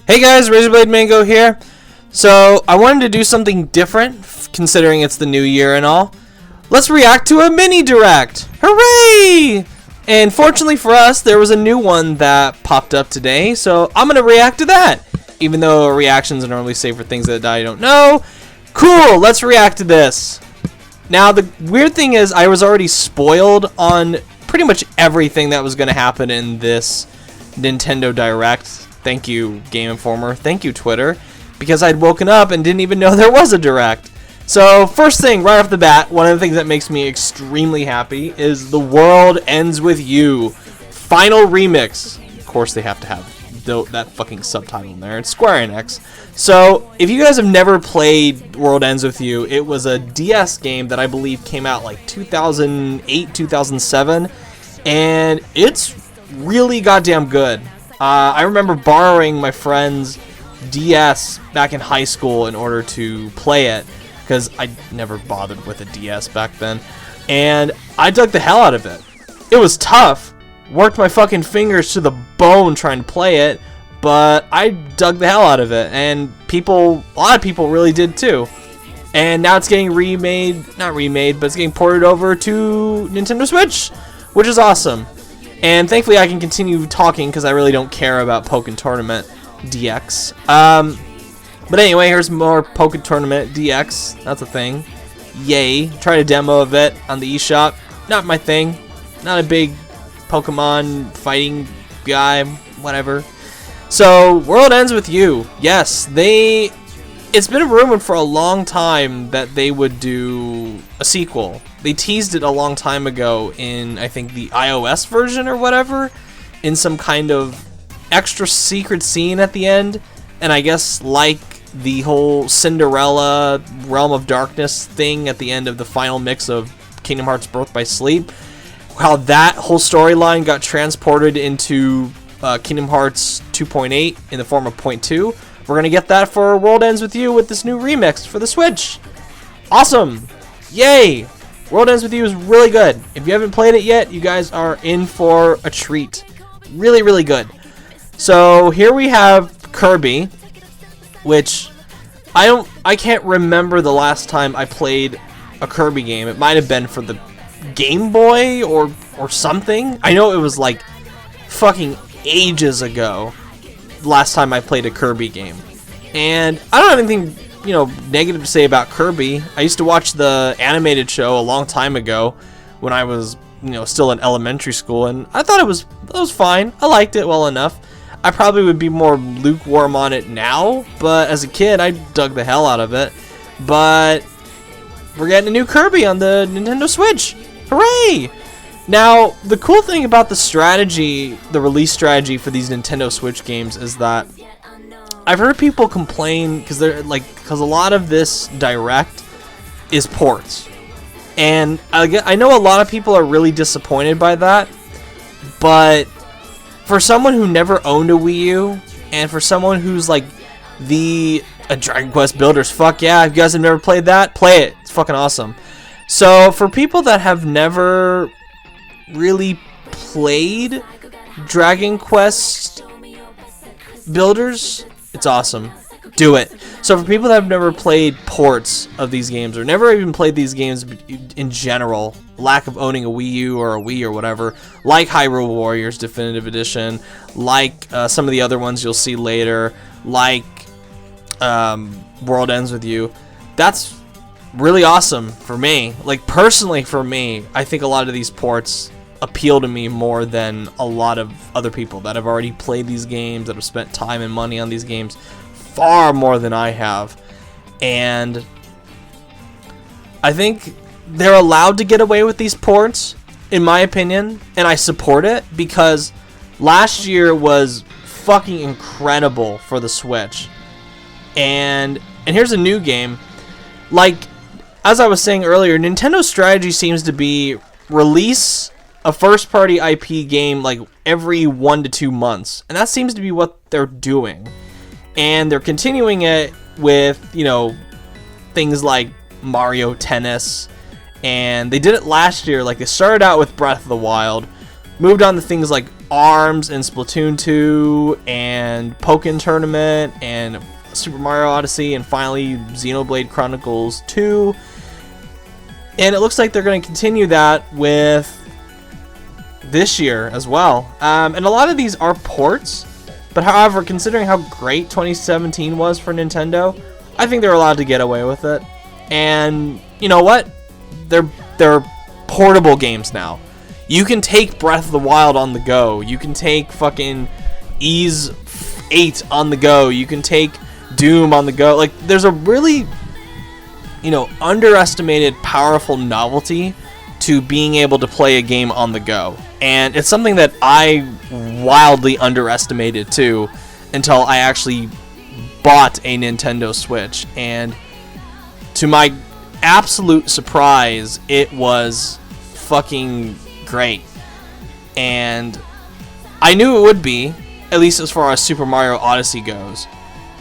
Hey guys, Razorblade Mango here. So, I wanted to do something different, considering it's the new year and all. Let's react to a mini direct! Hooray! And fortunately for us, there was a new one that popped up today, so I'm gonna react to that! Even though reactions are normally saved for things that I don't know. Cool, let's react to this! Now, the weird thing is, I was already spoiled on pretty much everything that was gonna happen in this Nintendo Direct. Thank you, Game Informer. Thank you, Twitter. Because I'd woken up and didn't even know there was a Direct. So, first thing, right off the bat, one of the things that makes me extremely happy is The World Ends With You. Final Remix. Of course, they have to have that fucking subtitle in there. It's Square Enix. So, if you guys have never played World Ends With You, it was a DS game that I believe came out like 2008, 2007. And it's really goddamn good. I remember borrowing my friend's DS back in high school in order to play it, because I never bothered with a DS back then, and I dug the hell out of it. It was tough, worked my fucking fingers to the bone trying to play it, but I dug the hell out of it, and a lot of people really did too. And now it's getting not remade, but it's getting ported over to Nintendo Switch, which is awesome. And thankfully I can continue talking because I really don't care about Pokken Tournament DX. But anyway, here's more Pokken Tournament DX. That's a thing. Yay. Tried a demo of it on the eShop. Not my thing. Not a big Pokemon fighting guy. Whatever. So, World Ends With You. Yes, it's been rumored for a long time that they would do a sequel. They teased it a long time ago in, I think, the iOS version or whatever, in some kind of extra secret scene at the end. And I guess like the whole Cinderella Realm of Darkness thing at the end of the final mix of Kingdom Hearts Birth by Sleep, how that whole storyline got transported into Kingdom Hearts 2.8 in the form of Point 2. We're going to get that for World Ends With You with this new remix for the Switch. Awesome! Yay! World Ends With You is really good. If you haven't played it yet, you guys are in for a treat. Really, really good. So here we have Kirby, which I can't remember the last time I played a Kirby game. It might have been for the Game Boy or something. I know it was like fucking ages ago last time I played a Kirby game. And I don't have anything, negative to say about Kirby. I used to watch the animated show a long time ago when I was, still in elementary school, and I thought it was fine. I liked it well enough. I probably would be more lukewarm on it now, but as a kid, I dug the hell out of it. But we're getting a new Kirby on the Nintendo Switch. Hooray! Now, the cool thing about the release strategy for these Nintendo Switch games is that I've heard people complain because a lot of this Direct is ports. And I know a lot of people are really disappointed by that, but for someone who never owned a Wii U, and for someone who's like a Dragon Quest builders, fuck yeah, if you guys have never played that, play it. It's fucking awesome. So for people that have never really played Dragon Quest builders, it's awesome. Do it. So for people that have never played ports of these games, or never even played these games in general, lack of owning a Wii U or a Wii or whatever, like Hyrule Warriors Definitive Edition, like some of the other ones you'll see later, like World Ends With You, that's really awesome for me. Like, personally for me, I think a lot of these ports appeal to me more than a lot of other people that have already played these games, that have spent time and money on these games, far more than I have. And I think they're allowed to get away with these ports, in my opinion, and I support it, because last year was fucking incredible for the Switch. And here's a new game. Like, as I was saying earlier, Nintendo's strategy seems to be release a first-party IP game like every 1 to 2 months, and that seems to be what they're doing. And they're continuing it with, things like Mario Tennis, and they did it last year. Like, they started out with Breath of the Wild, moved on to things like ARMS and Splatoon 2 and Pokken Tournament and Super Mario Odyssey and finally Xenoblade Chronicles 2. And it looks like they're going to continue that with this year as well. And a lot of these are ports, but however, considering how great 2017 was for Nintendo, I think they're allowed to get away with it. And you know what? They're portable games now. You can take Breath of the Wild on the go. You can take fucking Ys 8 on the go. You can take Doom on the go. Like, there's a really, underestimated powerful novelty to being able to play a game on the go. And it's something that I wildly underestimated too until I actually bought a Nintendo Switch. And to my absolute surprise, it was fucking great. And I knew it would be, at least as far as Super Mario Odyssey goes.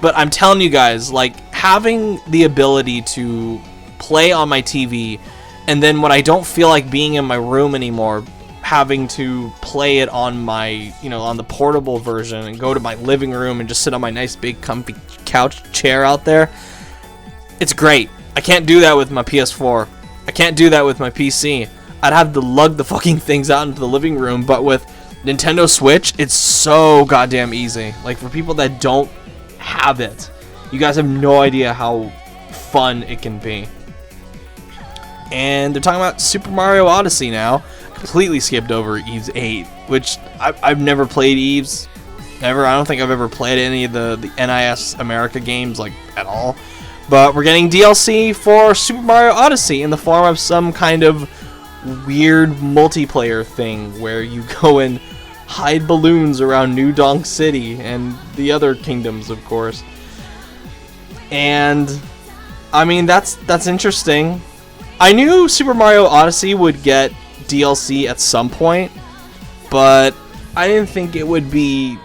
But I'm telling you guys, like, having the ability to play on my TV, and then when I don't feel like being in my room anymore, having to play it on my, on the portable version and go to my living room and just sit on my nice big comfy couch chair out there, it's great. I can't do that with my PS4. I can't do that with my PC. I'd have to lug the fucking things out into the living room, but with Nintendo Switch, it's so goddamn easy. Like, for people that don't have it, you guys have no idea how fun it can be. And they're talking about Super Mario Odyssey now. Completely skipped over Ys 8, which I've never played Ys. Never. I don't think I've ever played any of the NIS America games, like, at all. But we're getting DLC for Super Mario Odyssey in the form of some kind of weird multiplayer thing where you go and hide balloons around New Donk City and the other kingdoms, of course. And I mean, that's interesting. I knew Super Mario Odyssey would get DLC at some point, but I didn't think it would be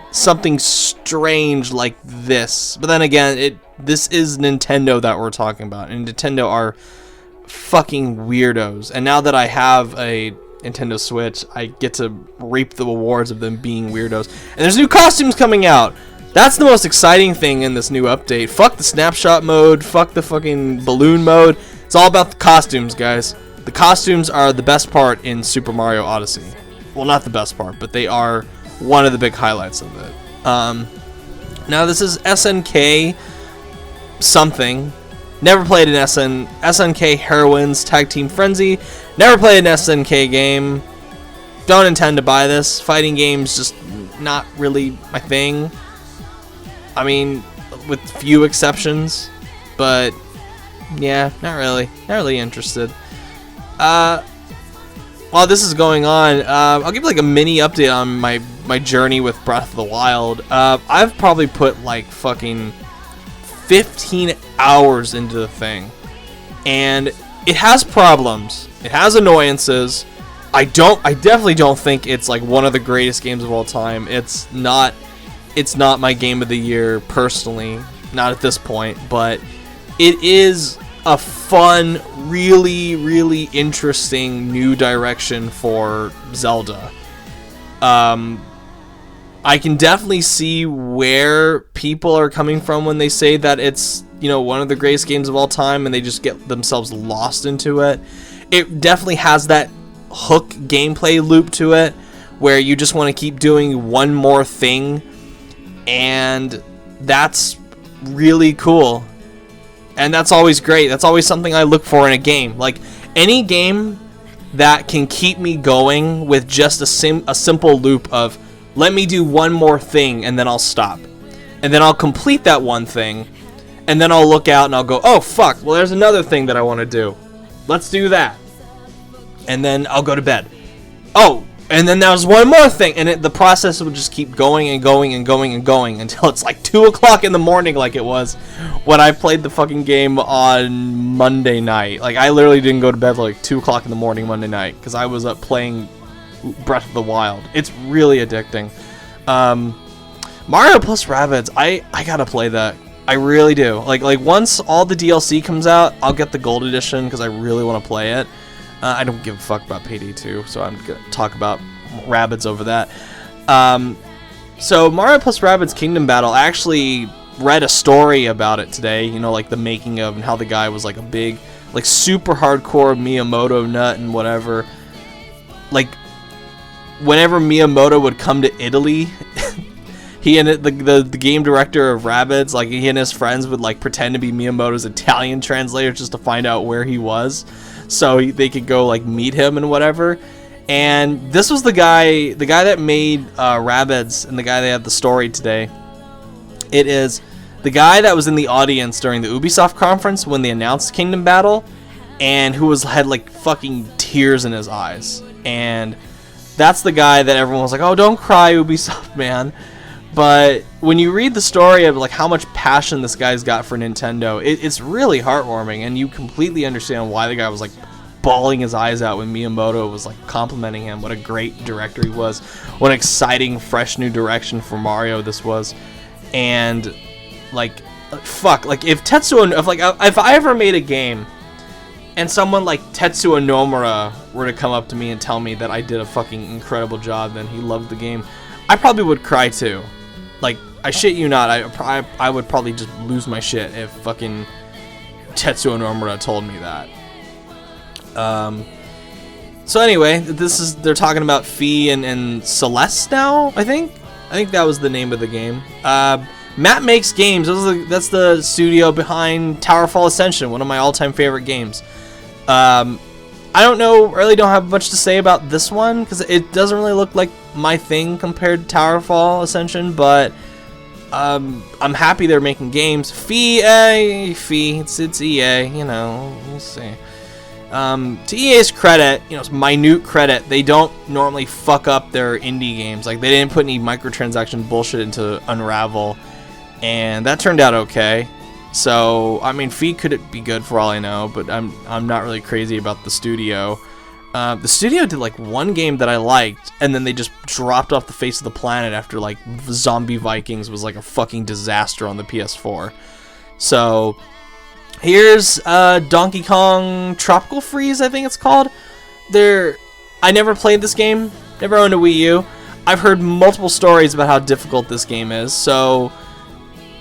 something strange like this. But then again, this is Nintendo that we're talking about, and Nintendo are fucking weirdos. And now that I have a Nintendo Switch, I get to reap the rewards of them being weirdos. And there's new costumes coming out. That's the most exciting thing in this new update. Fuck the snapshot mode, fuck the fucking balloon mode. It's all about the costumes, guys. The costumes are the best part in Super Mario Odyssey. Well, not the best part, but they are one of the big highlights of it. Now this is SNK something. Never played an SNK Heroines Tag Team Frenzy. Never played an SNK game. Don't intend to buy this. Fighting games, just not really my thing. I mean, with few exceptions. But, yeah, not really interested. While this is going on, I'll give like a mini update on my journey with Breath of the Wild. I've probably put like fucking 15 hours into the thing, and it has problems. It has annoyances. I definitely don't think it's like one of the greatest games of all time. It's not my game of the year personally, not at this point, but it is a fun, really, really interesting new direction for Zelda. I can definitely see where people are coming from when they say that it's, one of the greatest games of all time and they just get themselves lost into it. It definitely has that hook gameplay loop to it where you just want to keep doing one more thing, and that's really cool. And that's always great. That's always something I look for in a game. Like, any game that can keep me going with just a simple loop of, let me do one more thing and then I'll stop. And then I'll complete that one thing. And then I'll look out and I'll go, oh fuck, well there's another thing that I want to do. Let's do that. And then I'll go to bed. Oh, and then there's one more thing. And the process will just keep going and going and going and going until it's like 2 o'clock in the morning, like it was when I played the fucking game on Monday night. Like, I literally didn't go to bed till like 2 o'clock in the morning Monday night because I was up playing Breath of the Wild. It's really addicting. Mario plus Rabbids, I gotta play that. I really do. Like once all the DLC comes out, I'll get the gold edition because I really want to play it. I don't give a fuck about Payday 2, so I'm gonna talk about Rabbids over that. So Mario plus Rabbids Kingdom Battle, I actually read a story about it today, you know, like the making of, and how the guy was like a big, like super hardcore Miyamoto nut and whatever. Like, whenever Miyamoto would come to Italy, he and the game director of Rabbids, like he and his friends would like pretend to be Miyamoto's Italian translator just to find out where he was, so they could go like meet him and whatever. And this was the guy that made Rabbids, and the guy that had the story today. It is the guy that was in the audience during the Ubisoft conference when they announced Kingdom Battle, and who had like fucking tears in his eyes. And that's the guy that everyone was like, "Oh, don't cry, Ubisoft, man." But when you read the story of like how much passion this guy's got for Nintendo, it's really heartwarming, and you completely understand why the guy was like bawling his eyes out when Miyamoto was like complimenting him. What a great director he was. What an exciting, fresh new direction for Mario this was. And like, fuck, like if I ever made a game and someone like Tetsuo Nomura were to come up to me and tell me that I did a fucking incredible job and he loved the game, I probably would cry too. Like, I shit you not, I would probably just lose my shit if fucking Tetsuo Nomura told me that. So anyway, they're talking about Fee and Celeste now, I think that was the name of the game. Matt Makes Games, that's the studio behind Towerfall Ascension, one of my all-time favorite games. I really don't have much to say about this one, because it doesn't really look like my thing compared to Towerfall Ascension, but I'm happy they're making games. Fee, it's EA, you know, we'll see. To EA's credit, you know, it's minute credit, they don't normally fuck up their indie games. Like, they didn't put any microtransaction bullshit into Unravel, and that turned out okay. So, I mean, Fee could be good for all I know, but I'm not really crazy about the studio. The studio did like one game that I liked, and then they just dropped off the face of the planet after like Zombie Vikings was like a fucking disaster on the PS4. So here's Donkey Kong Tropical Freeze, I think it's called. I never played this game, never owned a Wii U. I've heard multiple stories about how difficult this game is, so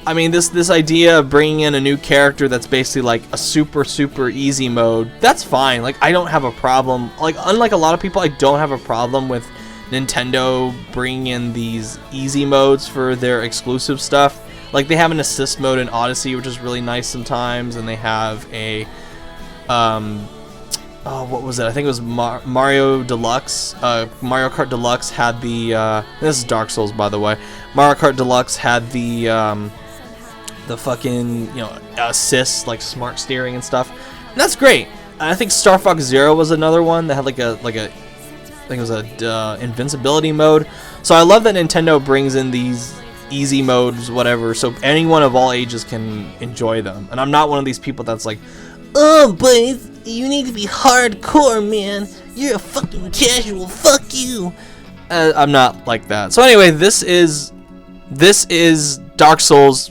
I mean, this idea of bringing in a new character that's basically like a super easy mode, that's fine. Like, I don't have a problem. Like, unlike a lot of people, I don't have a problem with Nintendo bringing in these easy modes for their exclusive stuff. Like, they have an assist mode in Odyssey, which is really nice sometimes, and they have a what was it? I think it was Mario Deluxe. Mario Kart Deluxe had the this is Dark Souls, by the way. Mario Kart Deluxe had the fucking, you know, assist, like smart steering and stuff, and that's great. And I think Star Fox Zero was another one that had I think it was a invincibility mode. So I love that Nintendo brings in these easy modes, whatever, so anyone of all ages can enjoy them. And I'm not one of these people that's like, "Oh, but you need to be hardcore, man. You're a fucking casual. Fuck you." I'm not like that. So anyway, this is Dark Souls.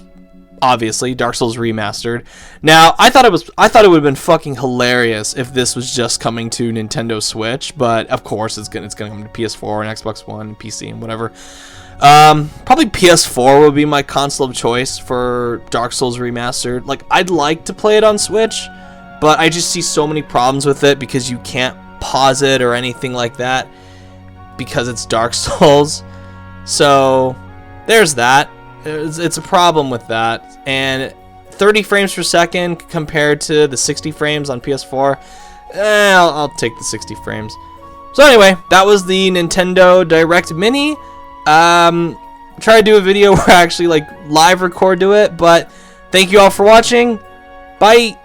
Obviously, Dark Souls Remastered. Now, I thought it would have been fucking hilarious if this was just coming to Nintendo Switch, but of course it's gonna come to PS4 and Xbox One and PC and whatever. Probably PS4 would be my console of choice for Dark Souls Remastered. Like, I'd like to play it on Switch, but I just see so many problems with it because you can't pause it or anything like that because it's Dark Souls. So there's that. It's a problem with that. And 30 frames per second compared to the 60 frames on PS4, I'll take the 60 frames. So anyway, that was the Nintendo Direct Mini. Try to do a video where I actually like live record to it, but thank you all for watching. Bye.